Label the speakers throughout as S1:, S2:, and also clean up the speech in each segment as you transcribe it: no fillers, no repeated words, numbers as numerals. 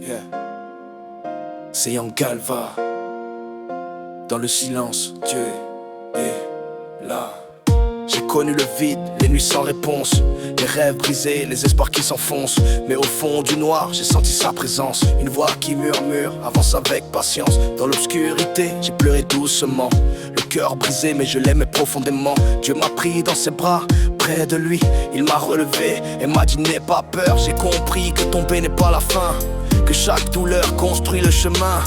S1: Yeah. C'est Young Galva. Dans le silence, Dieu est là. J'ai connu le vide, les nuits sans réponse, les rêves brisés, les espoirs qui s'enfoncent. Mais au fond du noir, j'ai senti sa présence. Une voix qui murmure, avance avec patience. Dans l'obscurité, j'ai pleuré doucement. Le cœur brisé, mais je l'aimais profondément. Dieu m'a pris dans ses bras, près de lui. Il m'a relevé et m'a dit n'aie pas peur. J'ai compris que tomber n'est pas la fin, que chaque douleur construit le chemin.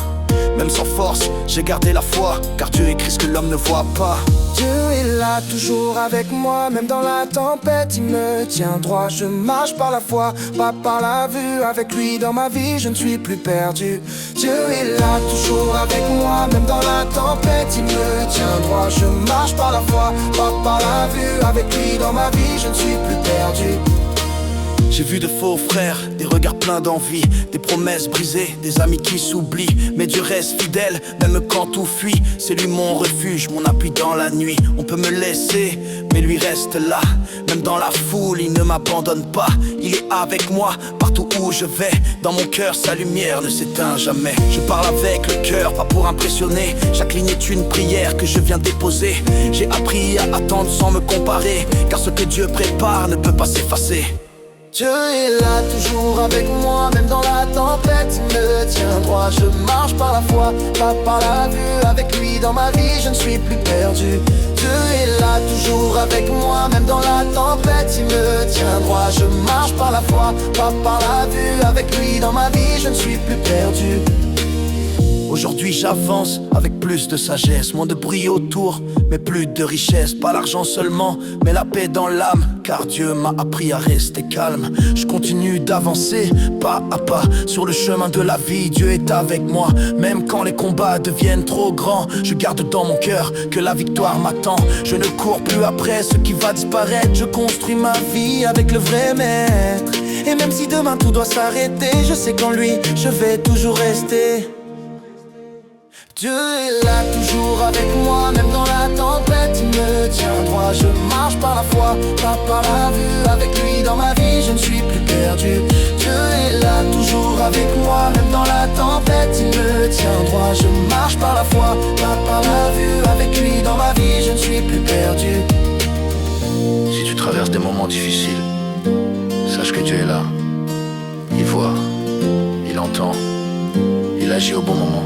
S1: Même sans force, j'ai gardé la foi, car Dieu écrit ce que l'homme ne voit pas.
S2: Dieu est là, toujours avec moi, même dans la tempête, il me tient droit. Je marche par la foi, pas par la vue. Avec lui dans ma vie, je ne suis plus perdu. Dieu est là, toujours avec moi, même dans la tempête, il me tient droit. Je marche par la foi, pas par la vue. Avec lui dans ma vie, je ne suis plus perdu.
S1: J'ai vu de faux frères, des regards pleins d'envie, des promesses brisées, des amis qui s'oublient. Mais Dieu reste fidèle, même quand tout fuit. C'est lui mon refuge, mon appui dans la nuit. On peut me laisser, mais lui reste là. Même dans la foule, il ne m'abandonne pas. Il est avec moi, partout où je vais. Dans mon cœur, sa lumière ne s'éteint jamais. Je parle avec le cœur, pas pour impressionner. Chaque ligne est une prière que je viens déposer. J'ai appris à attendre sans me comparer, car ce que Dieu prépare ne peut pas s'effacer.
S2: Dieu est là, toujours avec moi, même dans la tempête, il me tient droit. Je marche par la foi, pas par la vue. Avec lui dans ma vie, je ne suis plus perdu. Dieu est là, toujours avec moi, même dans la tempête, il me tient droit. Je marche par la foi, pas par la vue. Avec lui dans ma vie, je ne suis plus perdu.
S1: Aujourd'hui j'avance avec plus de sagesse, moins de bruit autour, mais plus de richesse. Pas l'argent seulement, mais la paix dans l'âme, car Dieu m'a appris à rester calme. Je continue d'avancer, pas à pas, sur le chemin de la vie. Dieu est avec moi, même quand les combats deviennent trop grands. Je garde dans mon cœur que la victoire m'attend. Je ne cours plus après ce qui va disparaître. Je construis ma vie avec le vrai maître. Et même si demain tout doit s'arrêter, je sais qu'en lui, je vais toujours rester.
S2: Dieu est là, toujours avec moi, même dans la tempête, il me tient droit. Je marche par la foi, pas par la vue. Avec lui dans ma vie, je ne suis plus perdu. Dieu est là, toujours avec moi, même dans la tempête, il me tient droit. Je marche par la foi, pas par la vue. Avec lui dans ma vie, je ne suis plus perdu.
S1: Si tu traverses des moments difficiles, sache que Dieu est là. Il voit, il entend, il agit au bon moment.